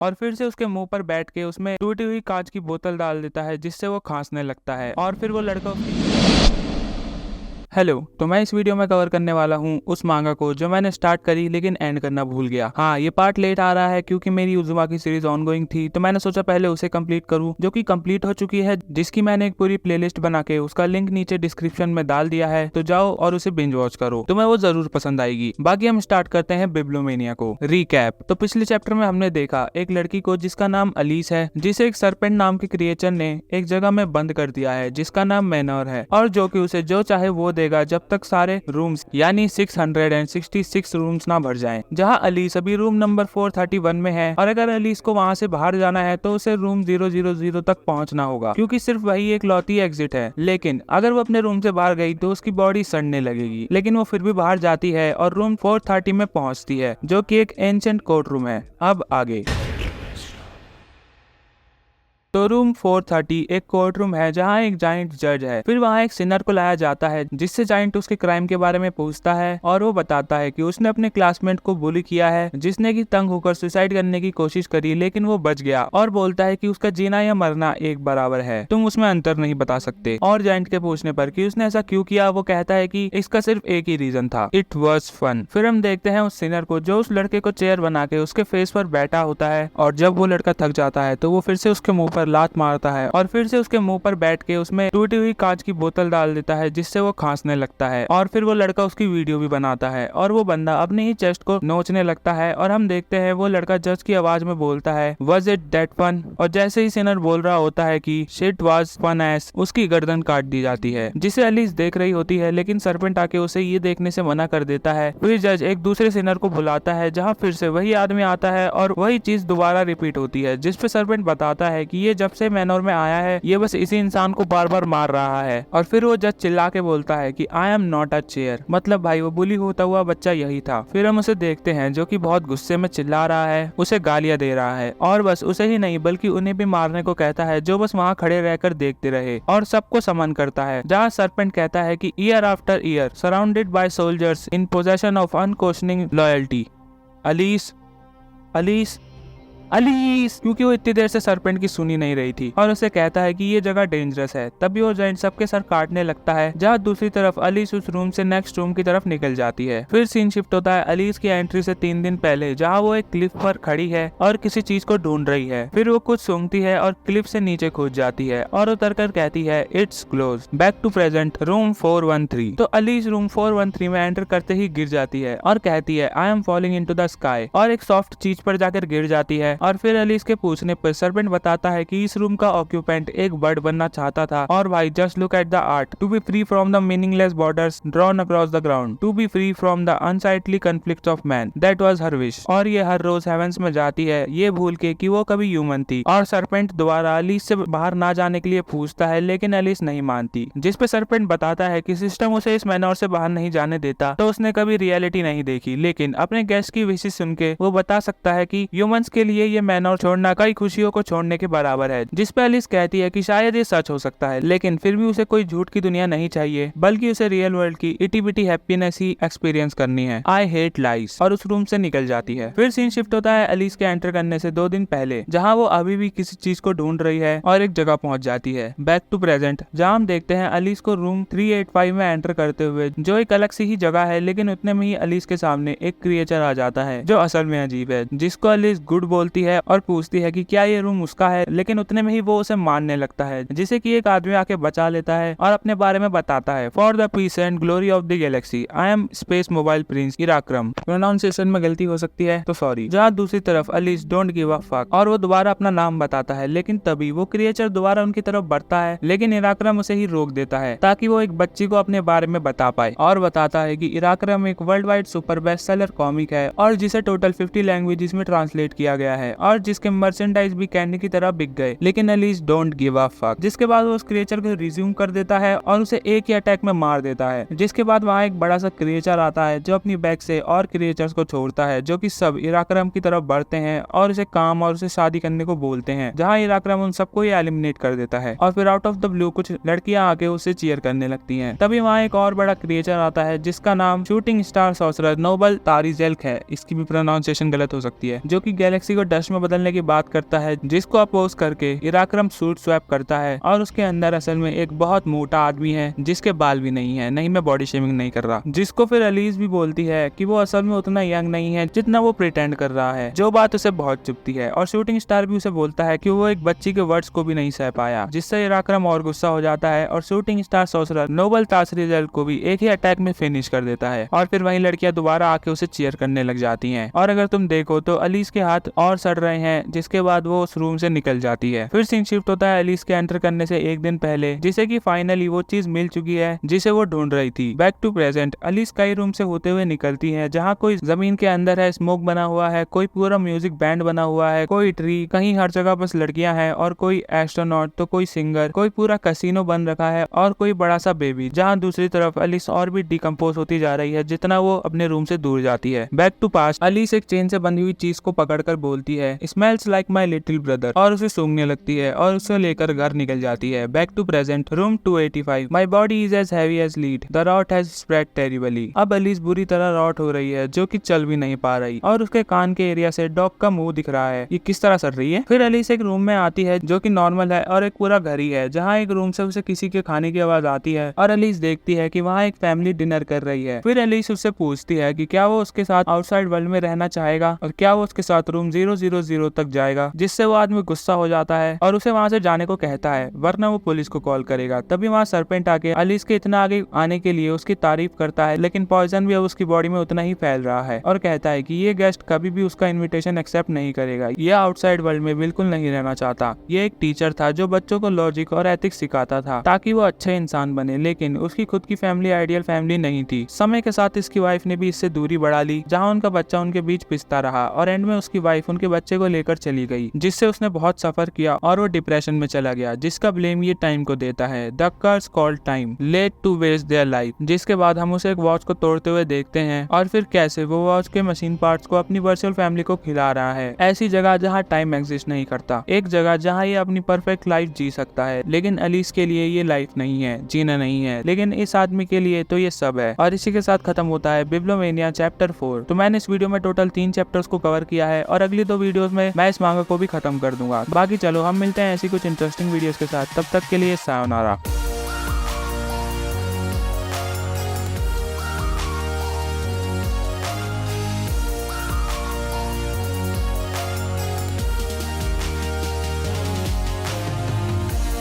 और फिर से उसके मुंह पर बैठ के उसमें टूटी हुई कांच की बोतल डाल देता है, जिससे वो खांसने लगता है। और फिर वो लड़का हेलो, तो मैं इस वीडियो में कवर करने वाला हूँ उस मांगा को जो मैंने स्टार्ट करी लेकिन एंड करना भूल गया। हाँ, ये पार्ट लेट आ रहा है क्योंकि मेरी उज़ुमा की सीरीज ऑनगोइंग थी, तो मैंने सोचा पहले उसे कंप्लीट करूँ, जो कि कंप्लीट हो चुकी है, जिसकी मैंने एक पूरी प्लेलिस्ट बना के उसका लिंक नीचे डिस्क्रिप्शन में डाल दिया है। तो जाओ और उसे बिंज वॉच करो, तुम्हें वो जरूर पसंद आएगी। बाकी हम स्टार्ट करते हैं बिब्लियोमेनिया को। रीकैप। तो पिछले चैप्टर में हमने देखा एक लड़की को जिसका नाम अलीस है, जिसे एक सरपेंट नाम के क्रिएचर ने एक जगह में बंद कर दिया है जिसका नाम मैनोर है, और जो कि उसे जो चाहे वो देगा जब तक सारे रूम्स यानी 666 रूम्स ना भर जाएं। जहां अलीस अभी रूम नंबर 431 में है, और अगर अलीस को वहां से बाहर जाना है तो उसे रूम 000 तक पहुंचना होगा, क्योंकि सिर्फ वही एक लौती एग्जिट है। लेकिन अगर वो अपने रूम से बाहर गई तो उसकी बॉडी सड़ने लगेगी, लेकिन वो फिर भी बाहर जाती है और रूम 430 में पहुंचती है, जो कि एक एंशिएंट कोर्ट रूम है। अब आगे। तो रूम 430 एक कोर्ट रूम है जहाँ एक जाइंट जज है। फिर वहाँ एक सिनर को लाया जाता है, जिससे जाइंट उसके क्राइम के बारे में पूछता है, और वो बताता है कि उसने अपने क्लासमेट को बुली किया है, जिसने की तंग होकर सुसाइड करने की कोशिश करी लेकिन वो बच गया, और बोलता है कि उसका जीना या मरना एक बराबर है, तुम उसमें अंतर नहीं बता सकते। और जाइंट के पूछने पर कि उसने ऐसा क्यों किया, वो कहता है कि इसका सिर्फ एक ही रीजन था, इट वाज फन। फिर हम देखते हैं उस सिनर को जो उस लड़के को चेयर बना के उसके फेस पर बैठा होता है, और जब वो लड़का थक जाता है तो वो फिर से उसके मुंह पर लात मारता है, और फिर से उसके मुंह पर बैठ के उसमें टूटी हुई कांच की बोतल डाल देता है, जिससे वो खांसने लगता है। और फिर वो लड़का उसकी वीडियो भी बनाता है, और वो बंदा अपने ही चेस्ट को नोचने लगता है, और हम देखते हैं वो लड़का जज की आवाज में बोलता है, वाज इट दैट फन? और जैसे ही सिनर बोल रहा होता है कि शिट वाज फन एस, उसकी गर्दन काट दी जाती है, जिसे अलीस देख रही होती है, लेकिन सरपेंट आके उसे ये देखने से मना कर देता है। फिर जज एक दूसरे सिनर को बुलाता है, जहाँ फिर से वही आदमी आता है और वही चीज दोबारा रिपीट होती है, जिसपे सरपेंट बताता है कि ये जब से मैनोर में आया है ये बस इसी इंसान को बार बार मार रहा है। और फिर वो जज चिल्ला के बोलता है कि I am not a chair, मतलब भाई वो बुली होता हुआ बच्चा यही था। फिर हम उसे देखते हैं जो कि बहुत गुस्से में चिल्ला रहा है, उसे गालियां दे रहा है, और बस उसे ही नहीं बल्कि उन्हें भी मारने को कहता है, जो बस वहाँ खड़े रहकर देखते रहे, और सबको समन करता है। जहाँ सरपेंट कहता है कि year after year surrounded by soldiers in possession of unquestioning loyalty, Alice Alice Alice, क्योंकि वो इतनी देर से सरपेंट की सुनी नहीं रही थी, और उसे कहता है कि ये जगह डेंजरस है। तभी वो जाइंट सबके सर काटने लगता है, जहाँ दूसरी तरफ अलीस उस रूम से नेक्स्ट रूम की तरफ निकल जाती है। फिर सीन शिफ्ट होता है अलीस की एंट्री से 3 दिन पहले, जहाँ वो एक क्लिफ पर खड़ी है और किसी चीज को ढूंढ रही है। फिर वो कुछ सूंघती है और क्लिफ से नीचे कूद जाती है, और उतर कर कहती है, it's close, back to present, room 413। तो अलीस रूम 413 में एंटर करते ही गिर जाती है और कहती है, I am falling into the sky, और एक सॉफ्ट चीज पर जाकर गिर जाती है। और फिर अलीस के पूछने पर सरपेंट बताता है कि इस रूम का ऑक्यूपेंट एक बर्ड बनना चाहता था, और भाई just look at the art, to be free from the meaningless borders drawn across the ground, to be free from the unsightly conflicts of man, that was her wish. और ये हर रोज heaven's में जाती है, ये भूल के कि वो कभी ह्यूमन थी। और सरपेंट दोबारा अलीस से बाहर ना जाने के लिए पूछता है, लेकिन अलीस नहीं मानती, जिस पे सरपेंट बताता है कि सिस्टम उसे इस मैनोर से बाहर नहीं जाने देता, तो उसने कभी रियलिटी नहीं देखी, लेकिन अपने गेस्ट की विशेष सुन के वो बता सकता है कि ह्यूमंस के लिए ये मैनोर छोड़ना कई खुशियों को छोड़ने के बराबर है। जिस पे अलीस कहती है कि शायद ये सच हो सकता है, लेकिन फिर भी उसे कोई झूठ की दुनिया नहीं चाहिए, बल्कि उसे रियल वर्ल्ड की इटी बिटी हैप्पीनेस ही एक्सपीरियंस करनी है। आई हेट लाइज, और उस रूम से निकल जाती है। फिर सीन शिफ्ट होता है अलीस के एंटर करने से 2 दिन पहले, जहाँ वो अभी भी किसी चीज को ढूंढ रही है और एक जगह पहुंच जाती है, बैक टू प्रेजेंट, जहाँ हम देखते हैं अलीस को रूम 385 में एंटर करते हुए, जो एक अलग सी ही जगह है, लेकिन उतने में ही अलीस के सामने एक क्रिएचर आ जाता है जो असल में अजीब है, जिसको अलीस गुड बोलती है और पूछती है कि क्या ये रूम उसका है, लेकिन उतने में ही वो उसे मारने लगता है, जिसे कि एक आदमी आके बचा लेता है और अपने बारे में बताता है, for the peace and glory of the galaxy, I am space mobile prince इराक्रम। प्रोनाउंसिएशन में गलती हो सकती है तो सॉरी। जहाँ दूसरी तरफ अलीस डोंट गिव अ फक, और वो दोबारा अपना नाम बताता है, लेकिन तभी वो क्रिएचर दोबारा उनकी तरफ बढ़ता है, लेकिन इराक्रम उसे ही रोक देता है ताकि वो एक बच्ची को अपने बारे में बता पाए, और बताता है कि इराक्रम एक world wide super best seller comic है, और जिसे टोटल 50 लैंग्वेजेस में ट्रांसलेट किया गया है, और जिसके मर्चेंडाइज भी कैंडी की तरह बिक गए, लेकिन अलीस डोंट गिव अ फक। जिसके बाद वो उस क्रिएचर को रिज्यूम कर देता है और उसे एक ही अटैक में मार देता है। जिसके बाद वहाँ एक बड़ा सा क्रिएचर आता है जो अपनी बैग से और क्रिएचर्स को छोड़ता है, जो कि सब इराक्रम की तरफ बढ़ते हैं और उसे काम और उसे शादी करने को बोलते हैं, जहाँ इराक्रम उन सबको ही एलिमिनेट कर देता है। और फिर आउट ऑफ द ब्लू कुछ लड़कियां आके उसे चीयर करने लगती हैं। तभी वहाँ एक और बड़ा क्रिएचर आता है जिसका नाम शूटिंग स्टार सॉर्सरर नोबल तारिजेल्क है, इसकी भी प्रोनाउंसिएशन गलत हो सकती है, जो कि गैलेक्सी को चश्मे बदलने की बात करता है, जिसको अपोज करके इराक्रम सूट स्वैप करता है और उसके अंदर असल में एक बहुत मोटा आदमी है जिसके बाल भी नहीं है। नहीं, मैं बॉडी शेमिंग नहीं कर रहा। जिसको फिर अलीज भी बोलती है कि वो असल में उतना यंग नहीं है जितना वो प्रिटेंड कर रहा है, जो बात उसे बहुत चुभती है। और शूटिंग स्टार भी उसे बोलता है कि वो एक बच्ची के वर्ड्स को भी नहीं सह पाया, जिससे इराक्रम और गुस्सा हो जाता है और शूटिंग स्टार सोसरर नोबल तासरीजल को भी एक ही अटैक में फिनिश कर देता है। और फिर वही लड़कियां दोबारा आके उसे चीयर करने लग जाती हैं। और अगर तुम देखो तो अलीज के हाथ और सड़ रहे हैं, जिसके बाद वो उस रूम से निकल जाती है। फिर सीन शिफ्ट होता है अलीज के एंटर करने से एक दिन पहले, जिसे कि फाइनली वो चीज मिल चुकी है जिसे वो ढूंढ रही थी। बैक टू प्रेजेंट, अलीज कई रूम से होते हुए निकलती है, जहाँ कोई जमीन के अंदर है, स्मोक बना हुआ है, कोई पूरा म्यूजिक बैंड बना हुआ है, कोई ट्री, कहीं हर जगह बस लड़कियां हैं, और कोई एस्ट्रोनॉट, तो कोई सिंगर, कोई पूरा कैसीनो बन रखा है, और कोई बड़ा सा बेबी। जहाँ दूसरी तरफ अलीस और भी डिकम्पोज होती जा रही है जितना वो अपने रूम से दूर जाती है। बैक टू पास्ट, अलीस एक चेन से बंधी हुई चीज को पकड़कर बोलती है, smells like my little brother, और उसे सूंघने लगती है और उसे लेकर घर निकल जाती है। Back to present, room 285, my body is as heavy as lead, the rot has spread terribly. अब अलीस बुरी तरह रॉट हो रही है, जो कि चल भी नहीं पा रही, और उसके कान के एरिया से डॉग का मुंह दिख रहा है। ये किस तरह सड़ रही है। फिर अलीस एक रूम में आती है जो कि नॉर्मल है और एक पूरा घर ही है, जहाँ एक रूम से उसे किसी के खाने की आवाज आती है और अलीस देखती है कि वहाँ एक फैमिली डिनर कर रही है। फिर अलीस उससे पूछती है कि क्या वो उसके साथ आउटसाइड वर्ल्ड में रहना चाहेगा और क्या वो उसके साथ रूम 000 तक जाएगा, जिससे वो आदमी गुस्सा हो जाता है और उसे वहाँ से जाने को कहता है, वरना वो पुलिस को कॉल करेगा। तभी वहाँ सरपेंट आके अलीस के इतना आगे आने के लिए उसकी तारीफ करता है, लेकिन पॉइजन भी अब उसकी बॉडी में उतना ही फैल रहा है और कहता है कि ये गेस्ट कभी भी उसका इन्विटेशन एक्सेप्ट नहीं करेगा, ये आउटसाइड वर्ल्ड में बिल्कुल नहीं रहना चाहता। ये एक टीचर था जो बच्चों को लॉजिक और एथिक्स सिखाता था ताकि वो अच्छे इंसान बने, लेकिन उसकी खुद की फैमिली आइडियल फैमिली नहीं थी। समय के साथ इसकी वाइफ ने भी इससे दूरी बढ़ा ली, जहाँ उनका बच्चा उनके बीच पिसता रहा और एंड में उसकी वाइफ उनके बच्चे को लेकर चली गई, जिससे उसने बहुत सफर किया और वो डिप्रेशन में चला गया, जिसका ब्लेम ये टाइम को देता है। The curse called time let to waste their life. जिसके बाद हम उसे एक वॉच को तोड़ते हुए देखते हैं और फिर कैसे वो वॉच के मशीन पार्ट्स को अपनी वर्चुअल फैमिली को खिला रहा है, ऐसी जगह जहाँ टाइम एग्जिस्ट नहीं करता, एक जगह जहाँ ये अपनी परफेक्ट लाइफ जी सकता है। लेकिन अलीस के लिए ये लाइफ नहीं है, जीना नहीं है, लेकिन इस आदमी के लिए तो ये सब है। और इसी के साथ खत्म होता है बिब्लोमेनिया चैप्टर 4। तो मैंने इस वीडियो में टोटल 3 चैप्टर्स को कवर किया है और अगली 2 वीडियोस में मैं इस मांगा को भी खत्म कर दूंगा। बाकी चलो हम मिलते हैं ऐसी कुछ इंटरेस्टिंग वीडियोस के साथ, तब तक के लिए सायोनारा।